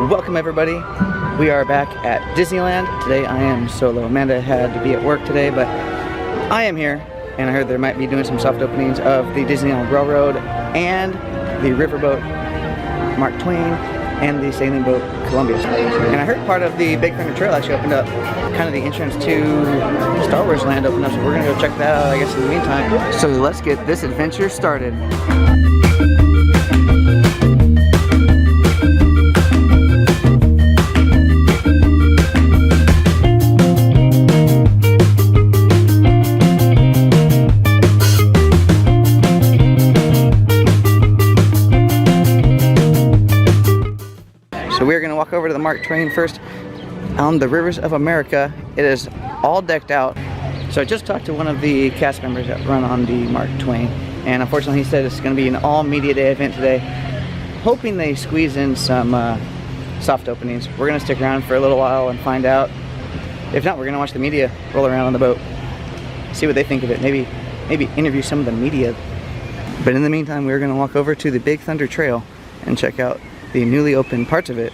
Welcome everybody. We are back at Disneyland. Today I am solo. Amanda had to be at work today, but I am here, and I heard they might be doing some soft openings of the Disneyland Railroad and the riverboat Mark Twain and the sailing boat Columbia. And I heard part of the Big Thunder Trail actually opened up, kind of the entrance to Star Wars Land opened up, so we're gonna go check that out, I guess, in the meantime. So let's get this adventure started. So we're gonna walk over to the Mark Twain first on the Rivers of America. It is all decked out. So I just talked to one of the cast members that run on the Mark Twain, and unfortunately he said it's gonna be an all media day event today, hoping they squeeze in some soft openings. We're gonna stick around for a little while and find out. If not, we're gonna watch the media roll around on the boat, see what they think of it, maybe interview some of the media. But in the meantime, we're gonna walk over to the Big Thunder Trail and check out the newly opened parts of it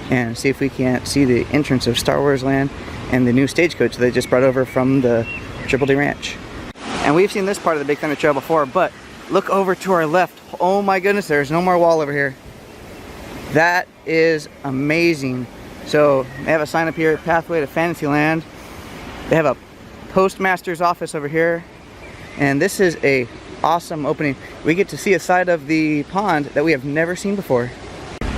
and see if we can't see the entrance of Star Wars Land and the new stagecoach they just brought over from the Triple D Ranch. And we've seen this part of the Big Thunder Trail before, but look over to our left. Oh my goodness, there's no more wall over here. That is amazing. So they have a sign up here, Pathway to Fantasyland. They have a postmaster's office over here, and this is a awesome opening. We get to see a side of the pond that we have never seen before.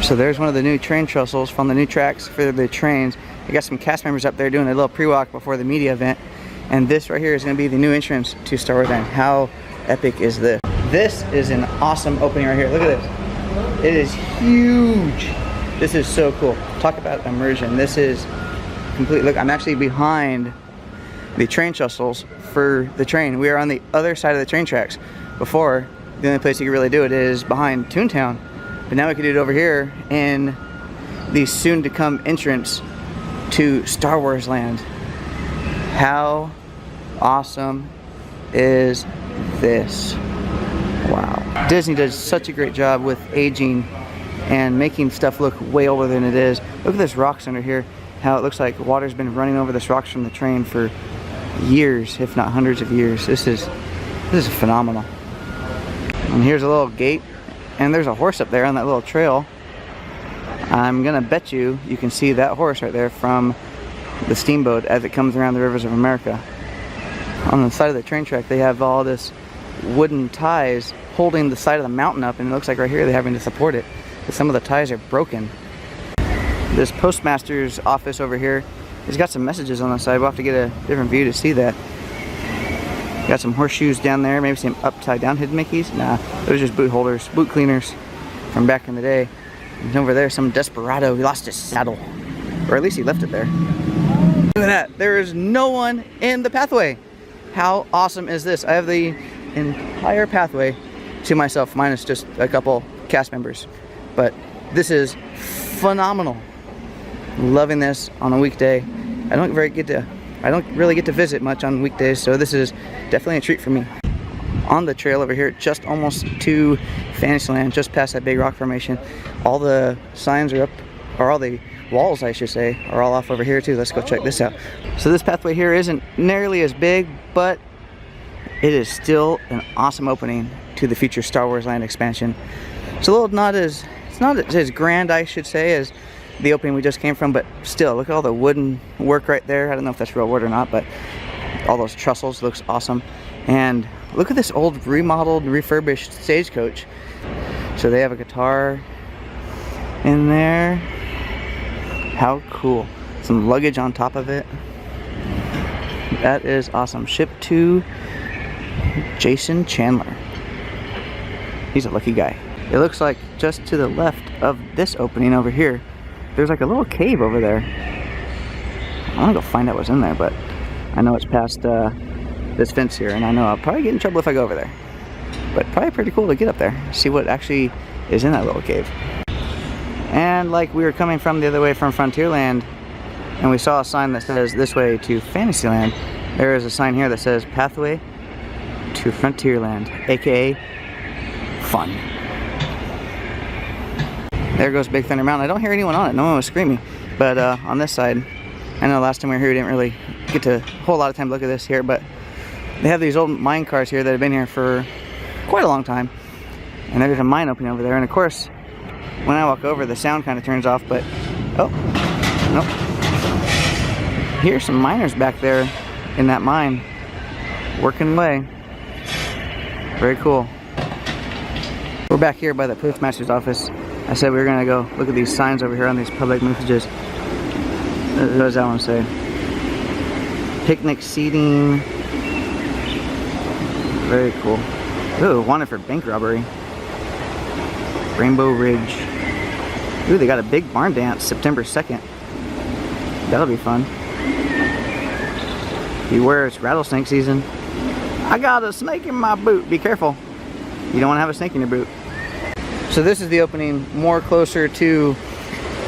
So there's one of the new train trestles from the new tracks for the trains. We got some cast members up there doing a little pre-walk before the media event. And this right here is going to be the new entrance to Star Wars Land. How epic is this? This is an awesome opening right here. Look at this. It is huge. This is so cool. Talk about immersion. This is complete. Look, I'm actually behind the train trestles for the train. We are on the other side of the train tracks. Before, the only place you could really do it is behind Toontown. But now we can do it over here in the soon-to-come entrance to Star Wars Land. How awesome is this? Wow. Disney does such a great job with aging and making stuff look way older than it is. Look at this rocks under here. How it looks like water's been running over this rocks from the train for years, if not hundreds of years. This is phenomenal. And here's a little gate. And there's a horse up there on that little trail. I'm gonna bet you can see that horse right there from the steamboat as it comes around the Rivers of America. On the side of the train track, they have all this wooden ties holding the side of the mountain up, and it looks like right here they're having to support it, but some of the ties are broken. This postmaster's office over here has got some messages on the side. We'll have to get a different view to see that. Got some horseshoes down there, maybe some upside down hidden Mickeys. Nah, those are just boot holders, boot cleaners from back in the day. And over there, some desperado, he lost his saddle. Or at least he left it there. Look at that, there is no one in the pathway. How awesome is this? I have the entire pathway to myself, minus just a couple cast members. But this is phenomenal. Loving this on a weekday. I don't really get to visit much on weekdays, so this is definitely a treat for me. On the trail over here, just almost to Fantasyland, just past that big rock formation, all the signs are up, or all the walls, I should say, are all off over here too. Let's go check this out. So this pathway here isn't nearly as big, but it is still an awesome opening to the future Star Wars Land expansion. It's a little it's not as grand, I should say, as the opening we just came from, but still, look at all the wooden work right there. I don't know if that's real wood or not, but all those trestles looks awesome. And look at this old remodeled, refurbished stagecoach. So they have a guitar in there. How cool. Some luggage on top of it. That is awesome. Shipped to Jason Chandler. He's a lucky guy. It looks like just to the left of this opening over here, there's like a little cave over there. I want to go find out what's in there, but I know it's past this fence here, and I know I'll probably get in trouble if I go over there. But probably pretty cool to get up there, see what actually is in that little cave. And like we were coming from the other way from Frontierland, and we saw a sign that says this way to Fantasyland, there is a sign here that says Pathway to Frontierland, aka fun. There goes Big Thunder Mountain. I don't hear anyone on it. No one was screaming. But on this side, I know last time we were here we didn't really get to a whole lot of time to look at this here, but they have these old mine cars here that have been here for quite a long time. And there's a mine opening over there. And of course, when I walk over, the sound kind of turns off, but oh, nope. Here's some miners back there in that mine working away. Very cool. We're back here by the postmaster's office. I said we were gonna go look at these signs over here on these public messages. What does that one say? Picnic seating. Very cool. Ooh, wanted for bank robbery. Rainbow Ridge. Ooh, they got a big barn dance September 2nd. That'll be fun. Beware, it's rattlesnake season. I got a snake in my boot. Be careful. You don't want to have a snake in your boot. So this is the opening more closer to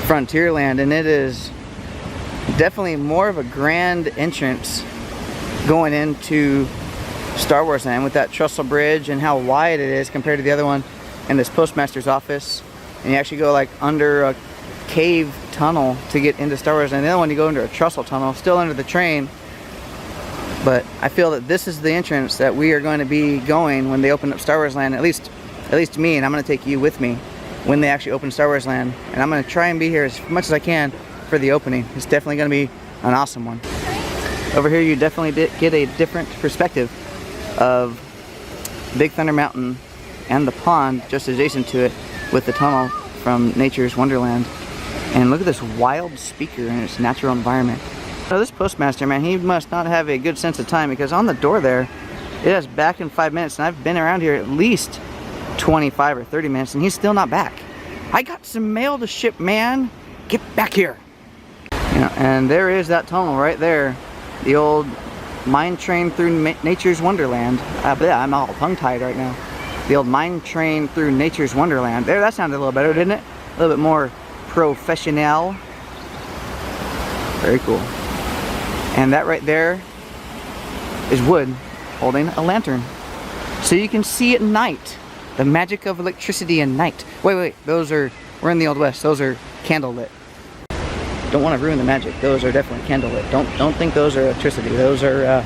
Frontierland, and it is definitely more of a grand entrance going into Star Wars Land with that trestle bridge and how wide it is compared to the other one and this postmaster's office. And you actually go like under a cave tunnel to get into Star Wars Land. The other one you go under a trestle tunnel, still under the train. But I feel that this is the entrance that we are going to be going when they open up Star Wars Land, at least me, and I'm going to take you with me when they actually open Star Wars Land. And I'm going to try and be here as much as I can for the opening. It's definitely going to be an awesome one. Over here you definitely get a different perspective of Big Thunder Mountain and the pond just adjacent to it with the tunnel from Nature's Wonderland. And look at this wild speaker in its natural environment. So this postmaster, man, he must not have a good sense of time, because on the door there, it has back in 5 minutes, and I've been around here at least 25 or 30 minutes, and he's still not back. I got some mail to ship, man. Get back here. You know, and there is that tunnel right there. The old mine train through Nature's Wonderland. I'm all tongue-tied right now. The old mine train through Nature's Wonderland. There, that sounded a little better, didn't it? A little bit more professional. Very cool. And that right there is wood holding a lantern. So you can see at night. The magic of electricity and night. Wait, those are, we're in the Old West. Those are candlelit. Don't want to ruin the magic. Those are definitely candlelit. Don't think those are electricity. Those are,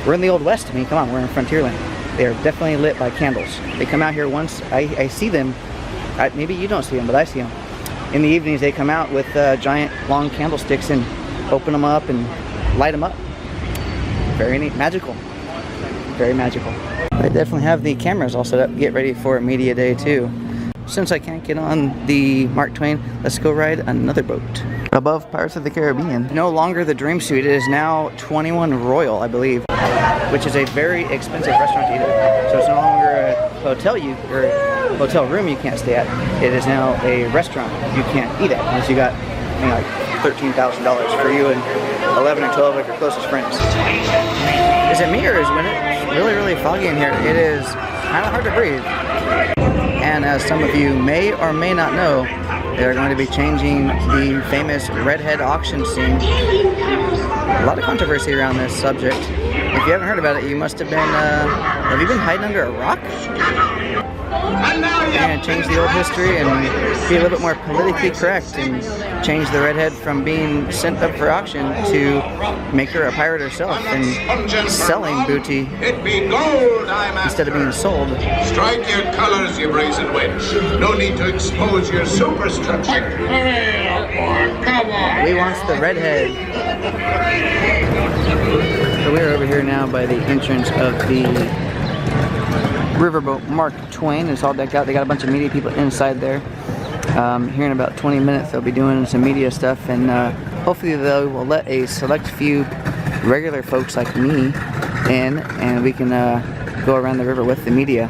we're in the Old West. I mean, come on, we're in Frontierland. They are definitely lit by candles. They come out here once. I see them. Maybe you don't see them, but I see them. In the evenings, they come out with giant long candlesticks and open them up and light them up. Very neat. Magical. Very magical. I definitely have the cameras all set up. Get ready for Media Day too. Since I can't get on the Mark Twain, let's go ride another boat. Above Pirates of the Caribbean. No longer the Dream Suite. It is now 21 Royal, I believe, which is a very expensive restaurant to eat at. So it's no longer a hotel or hotel room you can't stay at. It is now a restaurant you can't eat at unless you got, you know, like $13,000 for you and 11 or 12 of your closest friends. Is it me or is it really, really foggy in here? It is kind of hard to breathe. And as some of you may or may not know, they're going to be changing the famous redhead auction scene. A lot of controversy around this subject. If you haven't heard about it, you must have been, have you been hiding under a rock? They're going to change the old history and be a little bit more politically correct and change the redhead from being sent up for auction to make her a pirate herself and selling booty instead of being sold. Strike your colors, you brazen wench. No need to expose your superstructure. Come on. We want the redhead. So we're over here now by the entrance of the riverboat Mark Twain. It's all decked out. They got a bunch of media people inside there. Here in about 20 minutes they'll be doing some media stuff, and hopefully they will let a select few regular folks like me in, and we can go around the river with the media.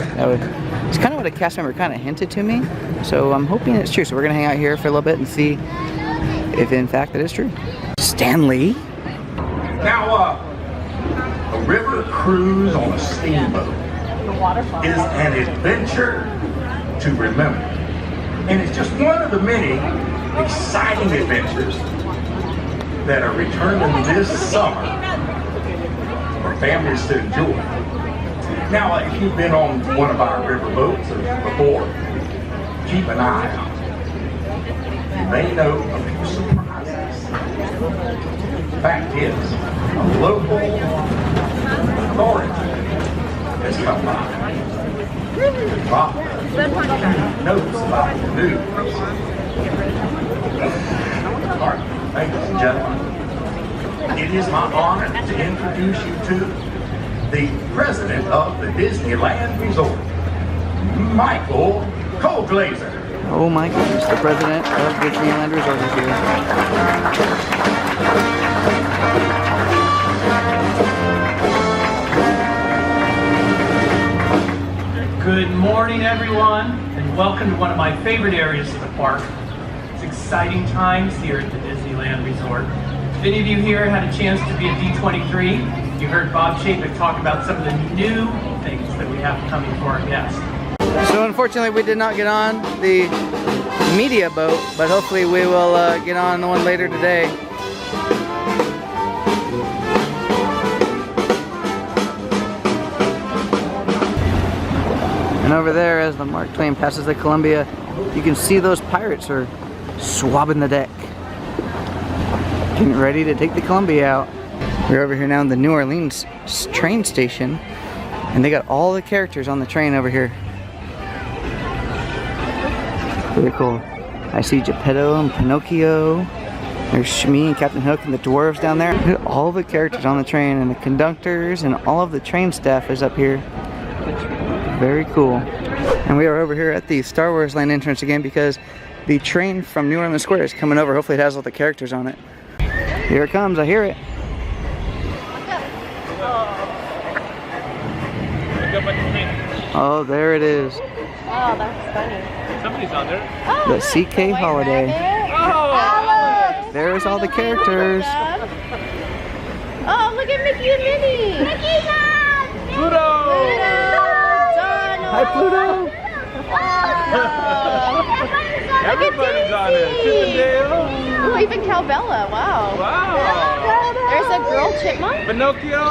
It's kind of what a cast member kind of hinted to me, so I'm hoping it's true. So we're gonna hang out here for a little bit and see if in fact it is true. Stanley. Now, a river cruise on a steamboat is an adventure to remember. And it's just one of the many exciting adventures that are returning this summer for families to enjoy. Now, if you've been on one of our river boats before, keep an eye out. you may know a few surprises. Fact is, a local authority has come by to drop notes about the news. All right, ladies and gentlemen, it is my honor to introduce you to the president of the Disneyland Resort, Michael Colglazer. Oh my goodness, the president of Disneyland Resort is here. Good morning, everyone, and welcome to one of my favorite areas of the park. It's exciting times here at the Disneyland Resort. If any of you here had a chance to be at D23, you heard Bob Chapek talk about some of the new things that we have coming for our guests. So unfortunately we did not get on the media boat, but hopefully we will get on the one later today. And over there, as the Mark Twain passes the Columbia, you can see those pirates are swabbing the deck, getting ready to take the Columbia out. We're over here now in the New Orleans train station, and they got all the characters on the train over here. Really cool. I see Geppetto and Pinocchio. There's Shmi and Captain Hook and the dwarves down there. Look at all the characters on the train, and the conductors and all of the train staff is up here. Very cool. And we are over here at the Star Wars Land entrance again because the train from New Orleans Square is coming over. Hopefully it has all the characters on it. Here it comes, I hear it. Oh, there it is. Oh, that's funny. Somebody's on there. Oh, The CK Holiday. Oh! There's all the characters. Oh, look at Mickey and Minnie. Mickey Mouse. Pluto! Hi, Pluto. Everybody's on it. Chip and Dale. Oh, even Cowbella. Wow. Wow. There's a girl chipmunk. Pinocchio.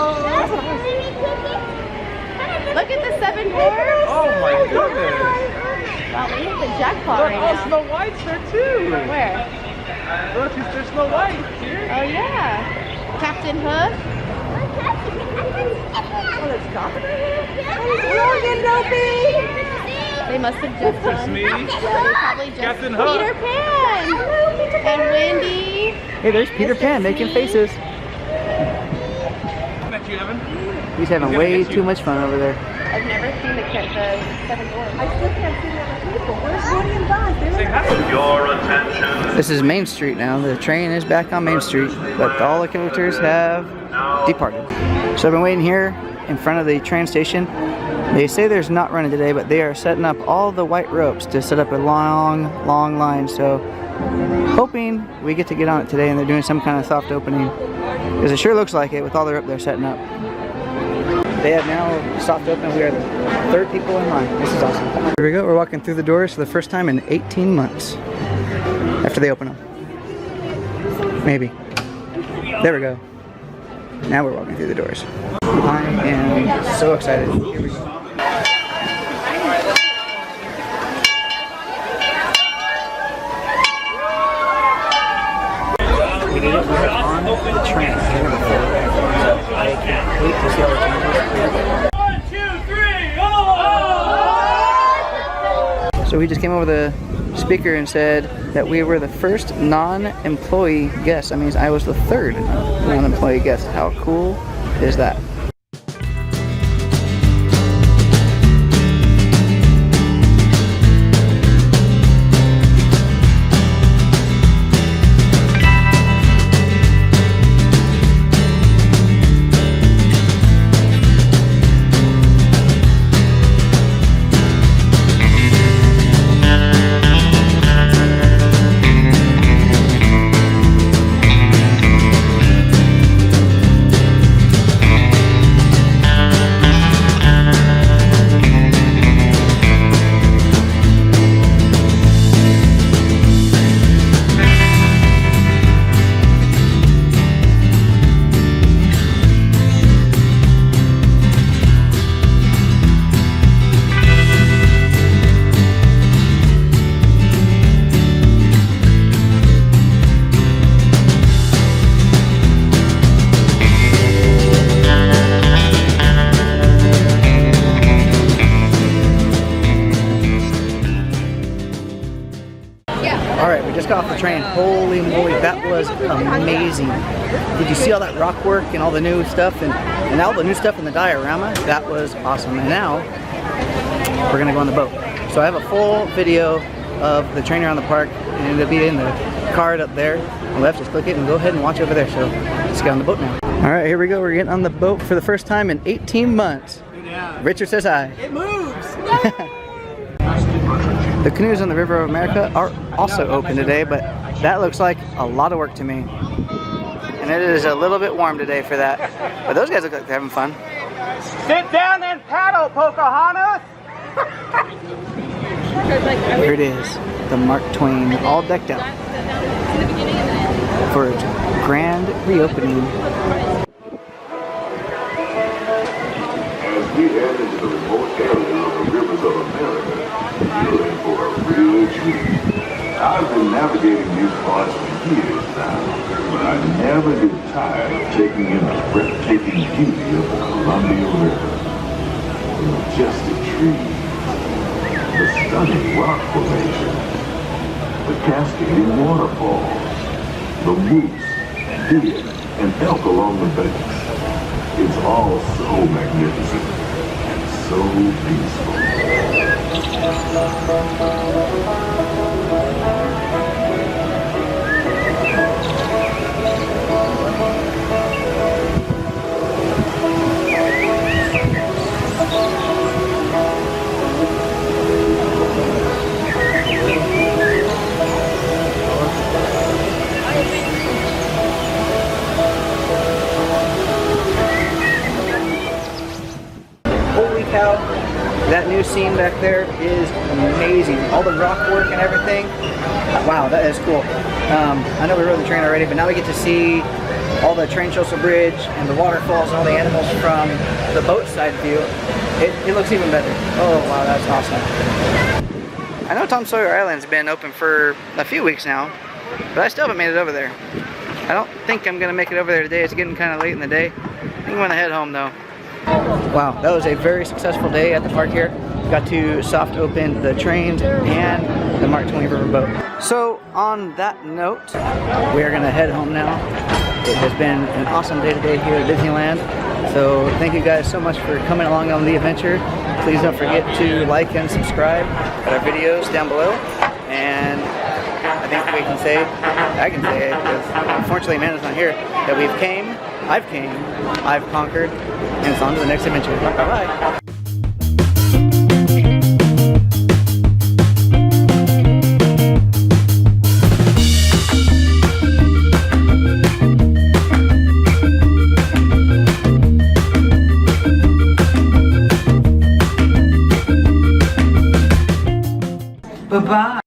Look at the 7 dwarfs. Oh my goodness. Wow, we hit the jackpot Look, right oh, now. Snow White's there too. Where? Look, there's Snow White here. Oh yeah. Captain Hook. Oh, that's Coffin right here. They must have just done. me. Yeah, they probably just. Captain Hook. Peter Pan. And Wendy. Hey, there's Peter Pan making faces. Met you, Evan. He's having way too much fun over there. I've never seen the 7 dwarfs. I still can't see the other people. Where's Woody and Buzz? Say hi. Your attention. This is Main Street now. The train is back on Main Street, but all the characters have departed. So I've been waiting here in front of the train station. They say there's not running today, but they are setting up all the white ropes to set up a long line. So hoping we get to get on it today and they're doing some kind of soft opening. Because it sure looks like it with all the rope they're setting up. They have now soft open. We are the 3rd people in line. This is awesome. Here we go. We're walking through the doors for the first time in 18 months. After they open them. Maybe. There we go. Now we're walking through the doors. I am so excited. Here we go. We did it. We're on the train. I can't wait to see all the changes. 1, 2, 3, oh! So we just came over the speaker and said that we were the first non-employee guest. That means I was the 3rd non-employee guest. How cool is that? off the train. Holy moly, that was amazing. Did you see all that rock work and all the new stuff and all the new stuff in the diorama? That was awesome. And now we're gonna go on the boat. So I have a full video of the train around the park, and it'll be in the card up there on the left. Just click it and go ahead and watch over there. So let's get on the boat now. All right, here we go. We're getting on the boat for the first time in 18 months. Yeah. Richard says hi. It moves. The canoes on the River of America are also open today, but that looks like a lot of work to me. And it is a little bit warm today for that. But those guys look like they're having fun. Sit down and paddle, Pocahontas. Here it is, the Mark Twain, all decked out for its grand reopening. As we head into the remote area of the rivers of America, you're in for a real treat. I've been navigating these parts for years now, but I never get tired of taking in the breathtaking beauty of the Columbia River. The majestic trees, the stunning rock formation, the cascading waterfalls, the moose, deer, and elk along the banks. It's all so magnificent and so peaceful. Holy cow, that new scene back there is amazing. All the rock work and everything. Wow, that is cool. I know we rode the train already, but now we get to see all the train trestle bridge and the waterfalls and all the animals from the boat side view. It looks even better. Oh wow, that's awesome. I know Tom Sawyer Island's been open for a few weeks now, but I still haven't made it over there. I don't think I'm gonna make it over there today. It's getting kind of late in the day. I think I'm gonna head home though. Wow, that was a very successful day at the park here. Got to soft open the trains and the Mark Twain River Boat. So on that note, we are gonna head home now. It has been an awesome day today here at Disneyland. So thank you guys so much for coming along on the adventure. Please don't forget to like and subscribe at our videos down below. And I think we can say, I can say it, because unfortunately Amanda's not here, that I've came, I've conquered, and it's on to the next adventure. Bye-bye. Bye-bye.